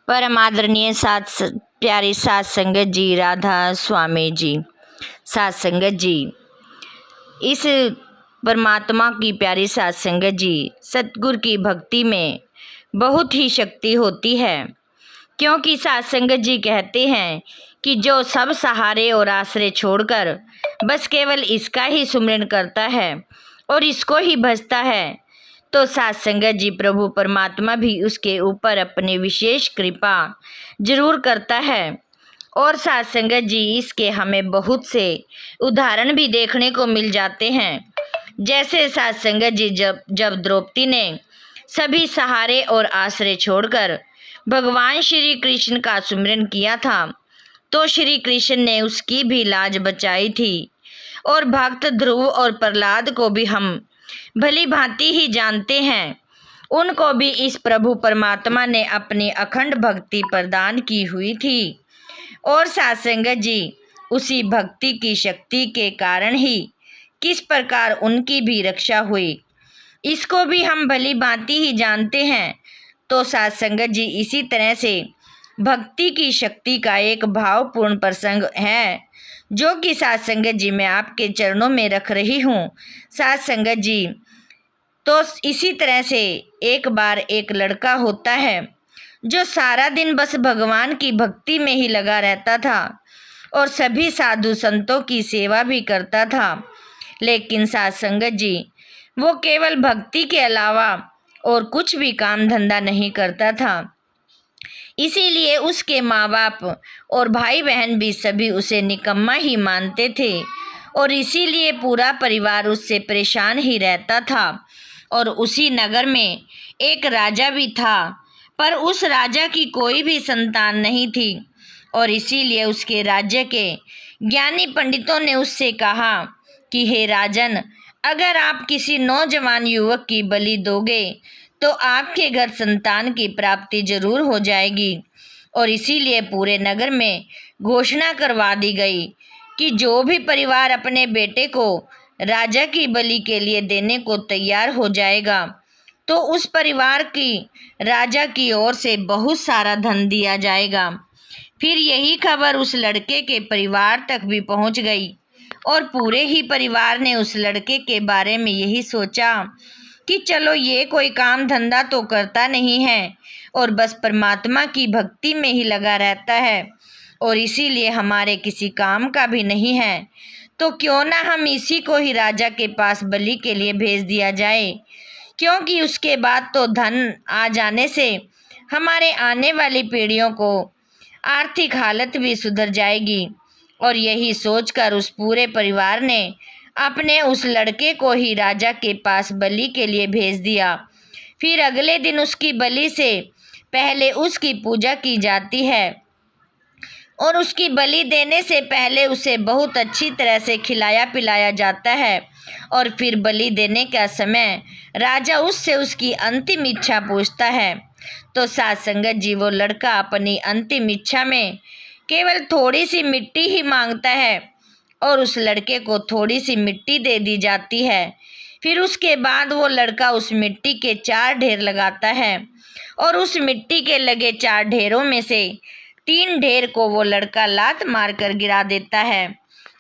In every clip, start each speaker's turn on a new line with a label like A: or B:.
A: परम आदरणीय प्यारी सात संगत जी, राधा स्वामी जी। सात संगत जी, इस परमात्मा की प्यारी सात संगत जी, सतगुरु की भक्ति में बहुत ही शक्ति होती है। क्योंकि सात संगत जी कहते हैं कि जो सब सहारे और आश्रय छोड़कर बस केवल इसका ही सुमिरन करता है और इसको ही भजता है, तो सात संगत जी प्रभु परमात्मा भी उसके ऊपर अपनी विशेष कृपा जरूर करता है। और सात संगत जी, इसके हमें बहुत से उदाहरण भी देखने को मिल जाते हैं। जैसे सात संगत जी, जब द्रौपदी ने सभी सहारे और आश्रय छोड़कर भगवान श्री कृष्ण का सुमिरन किया था, तो श्री कृष्ण ने उसकी भी लाज बचाई थी। और भक्त ध्रुव और प्रहलाद को भी हम भली भांति ही जानते हैं। उनको भी इस प्रभु परमात्मा ने अपनी अखंड भक्ति प्रदान की हुई थी। और सात संगत जी, उसी भक्ति की शक्ति के कारण ही किस प्रकार उनकी भी रक्षा हुई, इसको भी हम भली भांति ही जानते हैं। तो सात संगत जी, इसी तरह से भक्ति की शक्ति का एक भावपूर्ण प्रसंग है, जो कि सात संगत जी मैं आपके चरणों में रख रही हूँ। सात संगत जी, तो इसी तरह से एक बार एक लड़का होता है जो सारा दिन बस भगवान की भक्ति में ही लगा रहता था और सभी साधु संतों की सेवा भी करता था। लेकिन सात संगत जी, वो केवल भक्ति के अलावा और कुछ भी काम धंधा नहीं करता था। इसीलिए उसके माँ बाप और भाई बहन भी सभी उसे निकम्मा ही मानते थे और इसीलिए पूरा परिवार उससे परेशान ही रहता था। और उसी नगर में एक राजा भी था, पर उस राजा की कोई भी संतान नहीं थी। और इसीलिए उसके राज्य के ज्ञानी पंडितों ने उससे कहा कि हे राजन, अगर आप किसी नौजवान युवक की बलि दोगे तो आपके घर संतान की प्राप्ति जरूर हो जाएगी। और इसीलिए पूरे नगर में घोषणा करवा दी गई कि जो भी परिवार अपने बेटे को राजा की बलि के लिए देने को तैयार हो जाएगा, तो उस परिवार की राजा की ओर से बहुत सारा धन दिया जाएगा। फिर यही खबर उस लड़के के परिवार तक भी पहुंच गई और पूरे ही परिवार ने उस लड़के के बारे में यही सोचा कि चलो, ये कोई काम धंधा तो करता नहीं है और बस परमात्मा की भक्ति में ही लगा रहता है और इसीलिए हमारे किसी काम का भी नहीं है, तो क्यों ना हम इसी को ही राजा के पास बलि के लिए भेज दिया जाए, क्योंकि उसके बाद तो धन आ जाने से हमारे आने वाली पीढ़ियों को आर्थिक हालत भी सुधर जाएगी। और यही सोचकर उस पूरे परिवार ने अपने उस लड़के को ही राजा के पास बलि के लिए भेज दिया। फिर अगले दिन उसकी बलि से पहले उसकी पूजा की जाती है और उसकी बलि देने से पहले उसे बहुत अच्छी तरह से खिलाया पिलाया जाता है। और फिर बलि देने का समय राजा उससे उसकी अंतिम इच्छा पूछता है। तो सात संगत जी, वो लड़का अपनी अंतिम इच्छा में केवल थोड़ी सी मिट्टी ही मांगता है और उस लड़के को थोड़ी सी मिट्टी दे दी जाती है। फिर उसके बाद वो लड़का उस मिट्टी के 4 ढेर लगाता है और उस मिट्टी के लगे 4 ढेरों में से 3 ढेर को वो लड़का लात मारकर गिरा देता है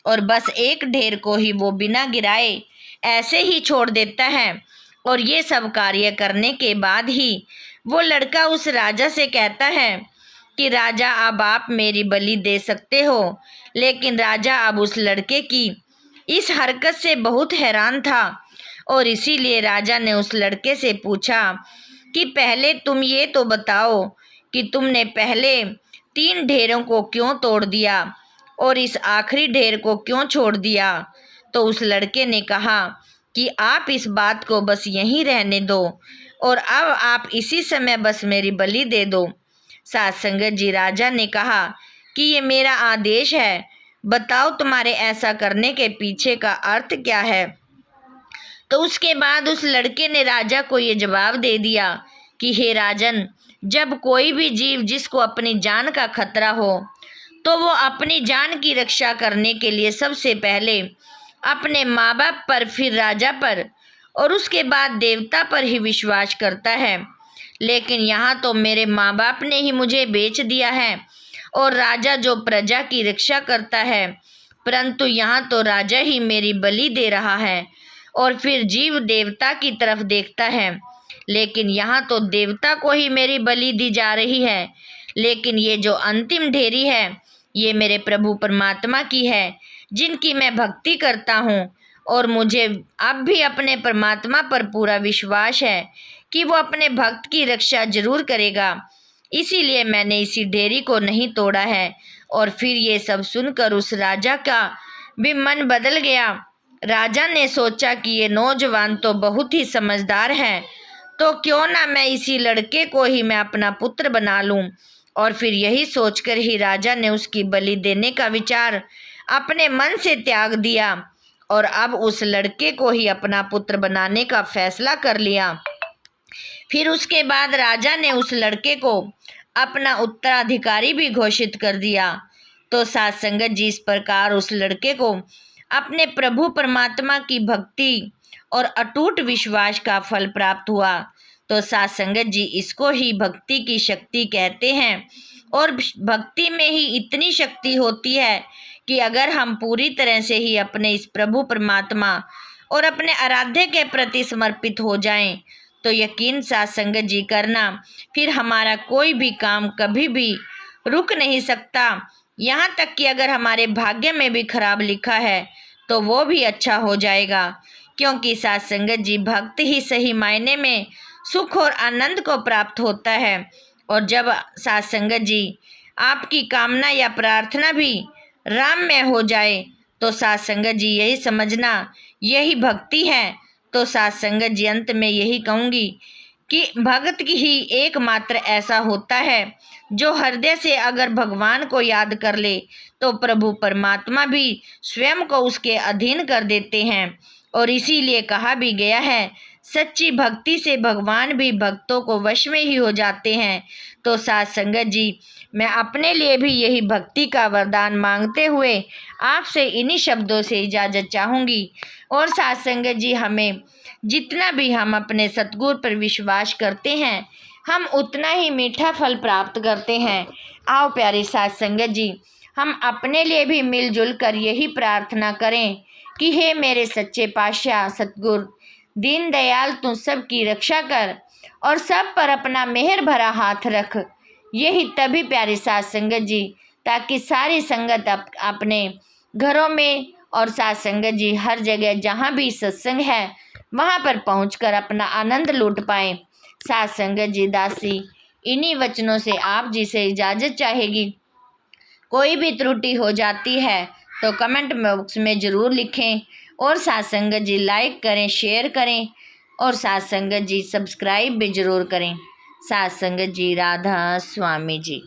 A: और बस एक ढेर को ही वो बिना गिराए ऐसे ही छोड़ देता है। और ये सब कार्य करने के बाद ही वो लड़का उस राजा से कहता है कि राजा, अब आप मेरी बलि दे सकते हो। लेकिन राजा अब उस लड़के की इस हरकत से बहुत हैरान था और इसीलिए राजा ने उस लड़के से पूछा कि पहले तुम ये तो बताओ कि तुमने पहले 3 ढेरों को क्यों तोड़ दिया और इस आखिरी ढेर को क्यों छोड़ दिया। तो उस लड़के ने कहा कि आप इस बात को बस यहीं रहने दो और अब आप इसी समय बस मेरी बलि दे दो। सात संगत जी, राजा ने कहा कि ये मेरा आदेश है, बताओ तुम्हारे ऐसा करने के पीछे का अर्थ क्या है। तो उसके बाद उस लड़के ने राजा को ये जवाब दे दिया कि हे राजन, जब कोई भी जीव जिसको अपनी जान का खतरा हो, तो वो अपनी जान की रक्षा करने के लिए सबसे पहले अपने माँ बाप पर, फिर राजा पर और उसके बाद देवता पर ही विश्वास करता है। लेकिन यहाँ तो मेरे माँ बाप ने ही मुझे बेच दिया है और राजा जो प्रजा की रक्षा करता है, परंतु यहाँ तो राजा ही मेरी बलि दे रहा है और फिर जीव देवता की तरफ देखता है, लेकिन यहाँ तो देवता को ही मेरी बलि दी जा रही है। लेकिन ये जो अंतिम ढेरी है ये मेरे प्रभु परमात्मा की है, जिनकी मैं भक्ति करता हूँ और मुझे अब भी अपने परमात्मा पर पूरा विश्वास है कि वो अपने भक्त की रक्षा जरूर करेगा। इसीलिए मैंने इसी ढेरी को नहीं तोड़ा है। और फिर ये सब सुनकर उस राजा का भी मन बदल गया। राजा ने सोचा कि ये नौजवान तो बहुत ही समझदार है, तो क्यों ना मैं इसी लड़के को ही मैं अपना पुत्र बना लूं। और फिर यही सोचकर ही राजा ने उसकी बलि देने का विचार अपने मन से त्याग दिया और अब उस लड़के को ही अपना पुत्र बनाने का फैसला कर लिया। फिर उसके बाद राजा ने उस लड़के को अपना उत्तराधिकारी भी घोषित कर दिया। तो साध संगत जी, इस प्रकार उस लड़के को अपने प्रभु परमात्मा की भक्ति और अटूट विश्वास का फल प्राप्त हुआ। तो साध संगत जी, इसको ही भक्ति की शक्ति कहते हैं। और भक्ति में ही इतनी शक्ति होती है कि अगर हम पूरी तरह से ही अपने इस प्रभु परमात्मा और अपने आराध्य के प्रति समर्पित हो जाएं, तो यकीन साध संगत जी करना, फिर हमारा कोई भी काम कभी भी रुक नहीं सकता। यहाँ तक कि अगर हमारे भाग्य में भी खराब लिखा है तो वो भी अच्छा हो जाएगा, क्योंकि साध संगत जी भक्त ही सही मायने में सुख और आनंद को प्राप्त होता है। और जब साध संगत जी आपकी कामना या प्रार्थना भी राम में हो जाए तो साध संगत जी यही समझना यही भक्ति है। तो साध संगत जी, अंत में यही कहूँगी कि भक्त ही एकमात्र ऐसा होता है जो हृदय से अगर भगवान को याद कर ले तो प्रभु परमात्मा भी स्वयं को उसके अधीन कर देते हैं। और इसीलिए कहा भी गया है, सच्ची भक्ति से भगवान भी भक्तों को वश में ही हो जाते हैं। तो साध संगत जी, मैं अपने लिए भी यही भक्ति का वरदान मांगते हुए आपसे इन्हीं शब्दों से इजाज़त चाहूँगी। और साध संगत जी, हमें जितना भी हम अपने सतगुरु पर विश्वास करते हैं, हम उतना ही मीठा फल प्राप्त करते हैं। आओ प्यारी साध संगत जी, हम अपने लिए भी मिलजुल कर यही प्रार्थना करें कि हे मेरे सच्चे पातशाह सतगुरु दीन दयाल, तू सब की रक्षा कर और सब पर अपना मेहर भरा हाथ रख। यही तभी प्यारी साध संगत जी, ताकि सारी संगत अपने घरों में और साध संगत जी हर जगह जहाँ भी सत्संग है वहाँ पर पहुंचकर अपना आनंद लूट पाएं। साध संगत जी, दासी इन्हीं वचनों से आप जी से इजाज़त चाहेगी। कोई भी त्रुटि हो जाती है तो कमेंट बॉक्स में ज़रूर लिखें। और साध संगत जी लाइक करें, शेयर करें और साध संगत जी सब्सक्राइब भी ज़रूर करें। साध संगत जी, राधा स्वामी जी।